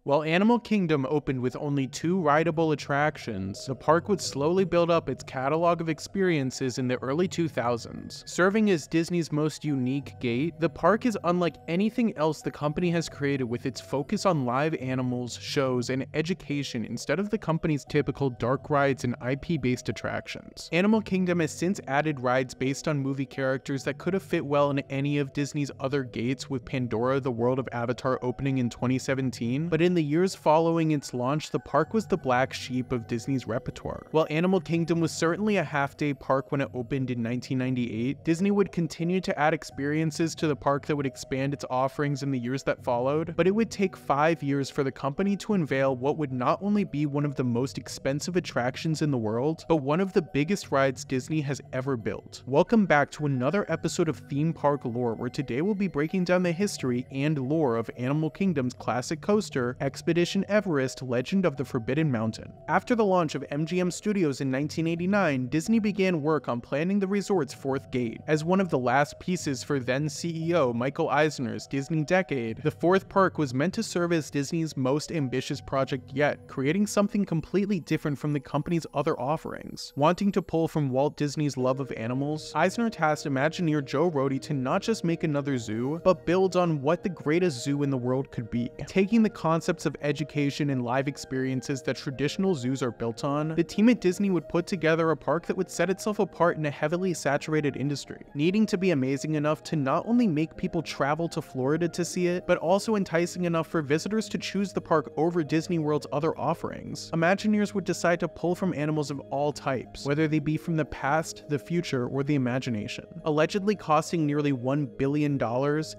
While Animal Kingdom opened with only 2 rideable attractions, the park would slowly build up its catalog of experiences in the early 2000s. Serving as Disney's most unique gate, the park is unlike anything else the company has created, with its focus on live animals, shows, and education instead of the company's typical dark rides and IP-based attractions. Animal Kingdom has since added rides based on movie characters that could have fit well in any of Disney's other gates, with Pandora: The World of Avatar opening in 2017, but in the years following its launch, the park was the black sheep of Disney's repertoire. While Animal Kingdom was certainly a half-day park when it opened in 1998, Disney would continue to add experiences to the park that would expand its offerings in the years that followed, but it would take 5 years for the company to unveil what would not only be one of the most expensive attractions in the world, but one of the biggest rides Disney has ever built. Welcome back to another episode of Theme Park Lore, where today we'll be breaking down the history and lore of Animal Kingdom's classic coaster, Expedition Everest: Legend of the Forbidden Mountain. After the launch of MGM Studios in 1989, Disney began work on planning the resort's 4th gate. As one of the last pieces for then CEO Michael Eisner's Disney Decade, the 4th park was meant to serve as Disney's most ambitious project yet, creating something completely different from the company's other offerings. Wanting to pull from Walt Disney's love of animals, Eisner tasked Imagineer Joe Rohde to not just make another zoo, but build on what the greatest zoo in the world could be. Taking the concepts of education and live experiences that traditional zoos are built on, the team at Disney would put together a park that would set itself apart in a heavily saturated industry, needing to be amazing enough to not only make people travel to Florida to see it, but also enticing enough for visitors to choose the park over Disney World's other offerings. Imagineers would decide to pull from animals of all types, whether they be from the past, the future, or the imagination. Allegedly costing nearly $1 billion,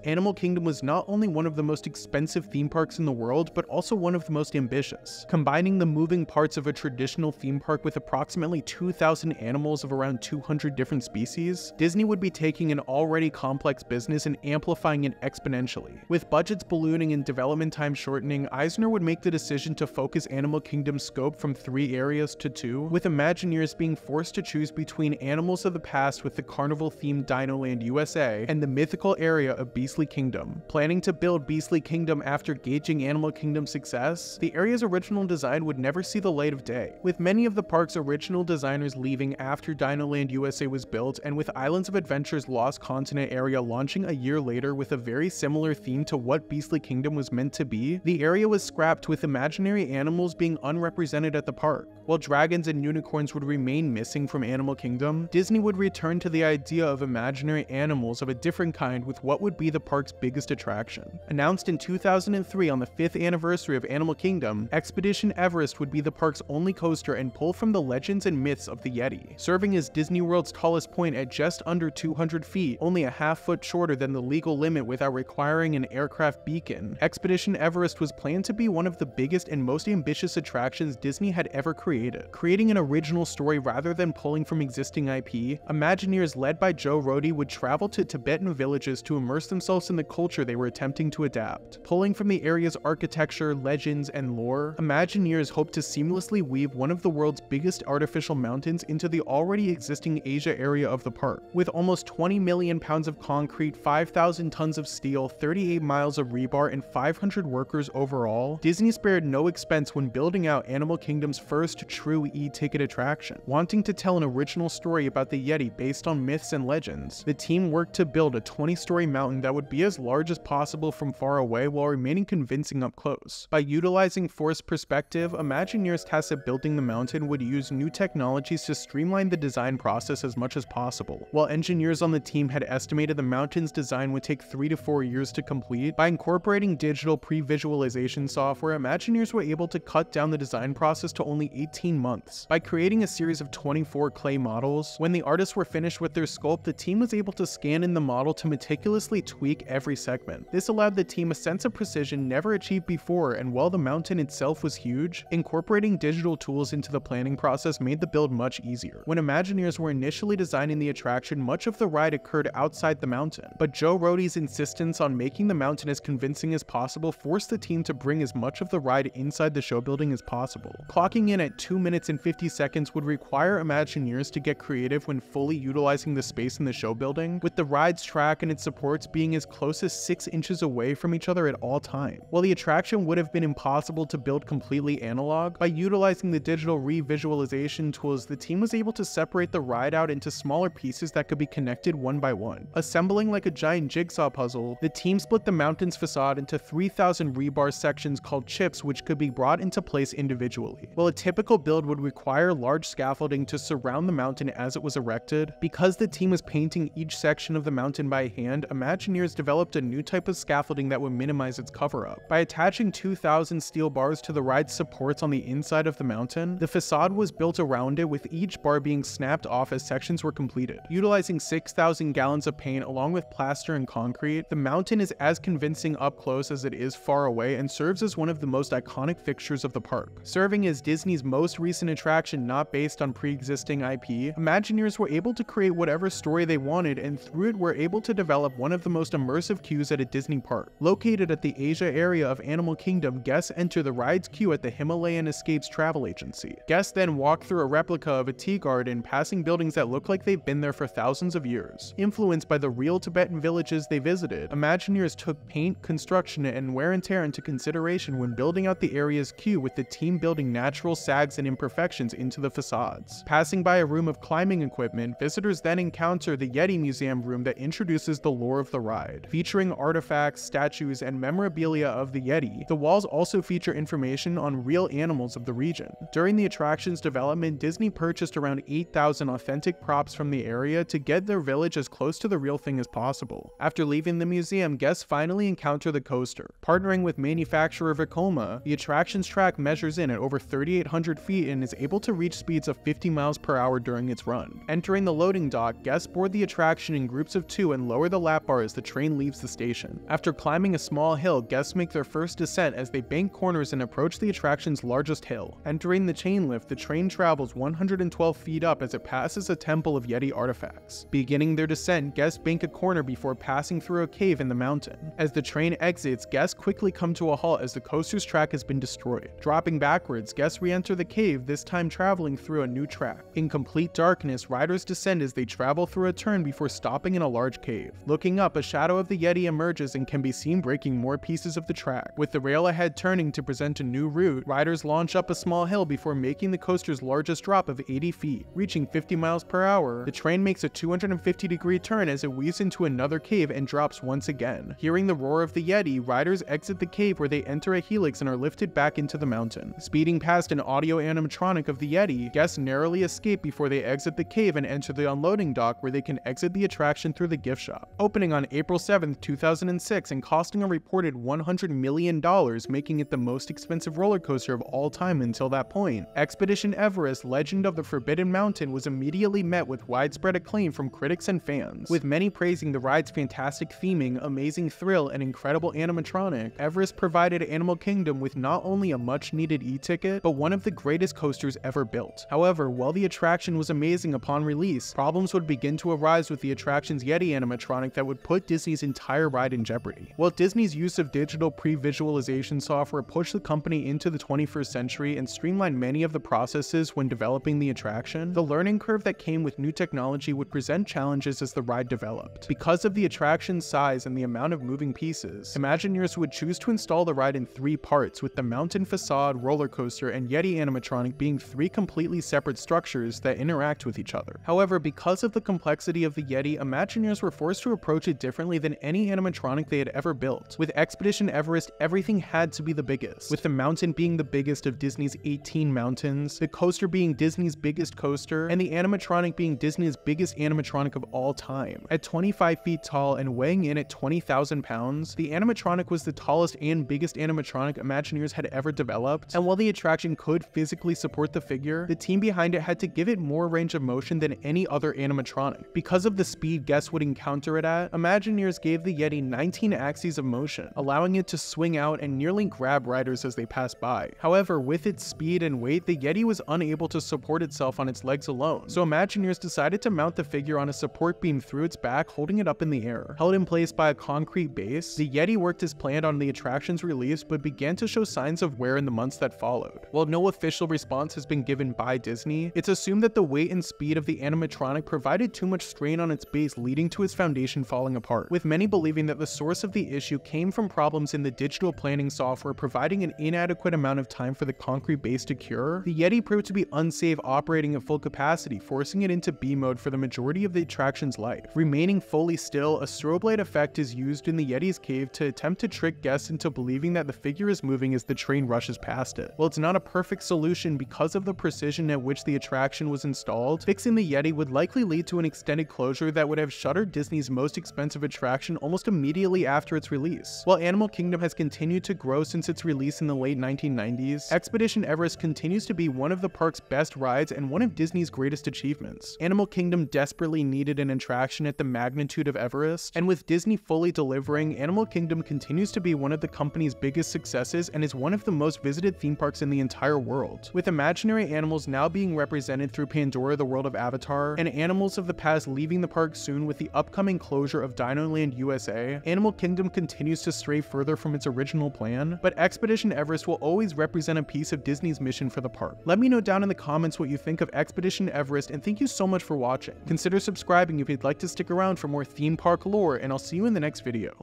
Animal Kingdom was not only one of the most expensive theme parks in the world, but also one of the most ambitious. Combining the moving parts of a traditional theme park with approximately 2,000 animals of around 200 different species, Disney would be taking an already complex business and amplifying it exponentially. With budgets ballooning and development time shortening, Eisner would make the decision to focus Animal Kingdom's scope from 3 areas to 2, with Imagineers being forced to choose between animals of the past with the carnival-themed Dinoland USA and the mythical area of Beastly Kingdom. Planning to build Beastly Kingdom after gauging Animal Kingdom's success, the area's original design would never see the light of day, with many of the park's original designers leaving after Dinoland USA was built, and with Islands of Adventure's Lost Continent area launching a year later with a very similar theme to what Beastly Kingdom was meant to be, the area was scrapped, with imaginary animals being unrepresented at the park. While dragons and unicorns would remain missing from Animal Kingdom, Disney would return to the idea of imaginary animals of a different kind with what would be the park's biggest attraction. Announced in 2003 on the 5th anniversary of Animal Kingdom, Expedition Everest would be the park's only coaster and pull from the legends and myths of the Yeti. Serving as Disney World's tallest point at just under 200 feet, only a half-foot shorter than the legal limit without requiring an aircraft beacon, Expedition Everest was planned to be one of the biggest and most ambitious attractions Disney had ever created. Creating an original story rather than pulling from existing IP, Imagineers led by Joe Rohde would travel to Tibetan villages to immerse themselves in the culture they were attempting to adapt. Pulling from the area's architecture, legends, and lore, Imagineers hoped to seamlessly weave one of the world's biggest artificial mountains into the already existing Asia area of the park. With almost 20 million pounds of concrete, 5,000 tons of steel, 38 miles of rebar, and 500 workers overall, Disney spared no expense when building out Animal Kingdom's first true e-ticket attraction. Wanting to tell an original story about the Yeti based on myths and legends, the team worked to build a 20-story mountain that would be as large as possible from far away while remaining convincing up close. By utilizing forced perspective, Imagineers tasked at building the mountain would use new technologies to streamline the design process as much as possible. While engineers on the team had estimated the mountain's design would take 3 to 4 years to complete, by incorporating digital pre-visualization software, Imagineers were able to cut down the design process to only 18 months. By creating a series of 24 clay models, when the artists were finished with their sculpt, the team was able to scan in the model to meticulously tweak every segment. This allowed the team a sense of precision never achieved before, and while the mountain itself was huge, incorporating digital tools into the planning process made the build much easier. When Imagineers were initially designing the attraction, much of the ride occurred outside the mountain, but Joe Rohde's insistence on making the mountain as convincing as possible forced the team to bring as much of the ride inside the show building as possible. Clocking in at 2 minutes and 50 seconds would require Imagineers to get creative when fully utilizing the space in the show building, with the ride's track and its supports being as close as 6 inches away from each other at all times. While the attraction attraction would have been impossible to build completely analog. By utilizing the digital revisualization tools, the team was able to separate the ride out into smaller pieces that could be connected one by one. Assembling like a giant jigsaw puzzle, the team split the mountain's facade into 3,000 rebar sections called chips, which could be brought into place individually. While a typical build would require large scaffolding to surround the mountain as it was erected, because the team was painting each section of the mountain by hand, Imagineers developed a new type of scaffolding that would minimize its cover-up. By attaching 2,000 steel bars to the ride's supports on the inside of the mountain, the facade was built around it, with each bar being snapped off as sections were completed. Utilizing 6,000 gallons of paint along with plaster and concrete, the mountain is as convincing up close as it is far away and serves as one of the most iconic fixtures of the park. Serving as Disney's most recent attraction not based on pre-existing IP, Imagineers were able to create whatever story they wanted, and through it were able to develop one of the most immersive queues at a Disney park. Located at the Asia area of Animal Kingdom, guests enter the ride's queue at the Himalayan Escapes travel agency. Guests then walk through a replica of a tea garden, passing buildings that look like they've been there for thousands of years. Influenced by the real Tibetan villages they visited, Imagineers took paint, construction, and wear and tear into consideration when building out the area's queue, with the team building natural sags and imperfections into the facades. Passing by a room of climbing equipment, visitors then encounter the Yeti Museum room that introduces the lore of the ride. Featuring artifacts, statues, and memorabilia of the Yeti, the walls also feature information on real animals of the region. During the attraction's development, Disney purchased around 8,000 authentic props from the area to get their village as close to the real thing as possible. After leaving the museum, guests finally encounter the coaster. Partnering with manufacturer Vekoma, the attraction's track measures in at over 3,800 feet and is able to reach speeds of 50 miles per hour during its run. Entering the loading dock, guests board the attraction in groups of 2 and lower the lap bar as the train leaves the station. After climbing a small hill, guests make their first descent as they bank corners and approach the attraction's largest hill. Entering the chain lift, the train travels 112 feet up as it passes a temple of Yeti artifacts. Beginning their descent, guests bank a corner before passing through a cave in the mountain. As the train exits, guests quickly come to a halt as the coaster's track has been destroyed. Dropping backwards, guests re-enter the cave, this time traveling through a new track. In complete darkness, riders descend as they travel through a turn before stopping in a large cave. Looking up, a shadow of the Yeti emerges and can be seen breaking more pieces of the track. With the rail ahead turning to present a new route, riders launch up a small hill before making the coaster's largest drop of 80 feet. Reaching 50 miles per hour, the train makes a 250-degree turn as it weaves into another cave and drops once again. Hearing the roar of the Yeti, riders exit the cave where they enter a helix and are lifted back into the mountain. Speeding past an audio animatronic of the Yeti, guests narrowly escape before they exit the cave and enter the unloading dock where they can exit the attraction through the gift shop. Opening on April 7, 2006 and costing a reported $100 million, making it the most expensive roller coaster of all time until that point, Expedition Everest, Legend of the Forbidden Mountain was immediately met with widespread acclaim from critics and fans. With many praising the ride's fantastic theming, amazing thrill, and incredible animatronic, Everest provided Animal Kingdom with not only a much-needed e-ticket, but one of the greatest coasters ever built. However, while the attraction was amazing upon release, problems would begin to arise with the attraction's Yeti animatronic that would put Disney's entire ride in jeopardy. While Disney's use of digital pre-visualization software pushed the company into the 21st century and streamlined many of the processes when developing the attraction, the learning curve that came with new technology would present challenges as the ride developed. Because of the attraction's size and the amount of moving pieces, Imagineers would choose to install the ride in 3 parts, with the mountain facade, roller coaster, and Yeti animatronic being 3 completely separate structures that interact with each other. However, because of the complexity of the Yeti, Imagineers were forced to approach it differently than any animatronic they had ever built. With Expedition Everest, everything had to be the biggest, with the mountain being the biggest of Disney's 18 mountains, the coaster being Disney's biggest coaster, and the animatronic being Disney's biggest animatronic of all time. At 25 feet tall and weighing in at 20,000 pounds, the animatronic was the tallest and biggest animatronic Imagineers had ever developed, and while the attraction could physically support the figure, the team behind it had to give it more range of motion than any other animatronic. Because of the speed guests would encounter it at, Imagineers gave the Yeti 19 axes of motion, allowing it to swing out and nearly grab riders as they passed by. However, with its speed and weight, the Yeti was unable to support itself on its legs alone, so Imagineers decided to mount the figure on a support beam through its back, holding it up in the air. Held in place by a concrete base, the Yeti worked as planned on the attraction's release, but began to show signs of wear in the months that followed. While no official response has been given by Disney, it's assumed that the weight and speed of the animatronic provided too much strain on its base, leading to its foundation falling apart, with many believing that the source of the issue came from problems in the digital planning software providing an inadequate amount of time for the concrete base to cure, the Yeti proved to be unsafe operating at full capacity, forcing it into B mode for the majority of the attraction's life. Remaining fully still, a strobe light effect is used in the Yeti's cave to attempt to trick guests into believing that the figure is moving as the train rushes past it. While it's not a perfect solution because of the precision at which the attraction was installed, fixing the Yeti would likely lead to an extended closure that would have shuttered Disney's most expensive attraction almost immediately after its release. While Animal Kingdom has continued to grow since its release in the late 1990s, Expedition Everest continues to be one of the park's best rides and one of Disney's greatest achievements. Animal Kingdom desperately needed an attraction at the magnitude of Everest, and with Disney fully delivering, Animal Kingdom continues to be one of the company's biggest successes and is one of the most visited theme parks in the entire world. With imaginary animals now being represented through Pandora: The World of Avatar, and animals of the past leaving the park soon with the upcoming closure of Dinoland USA, Animal Kingdom continues to stray further from its original plan, but Expedition Everest will always represent a piece of Disney's mission for the park. Let me know down in the comments what you think of Expedition Everest, and thank you so much for watching. Consider subscribing if you'd like to stick around for more theme park lore, and I'll see you in the next video.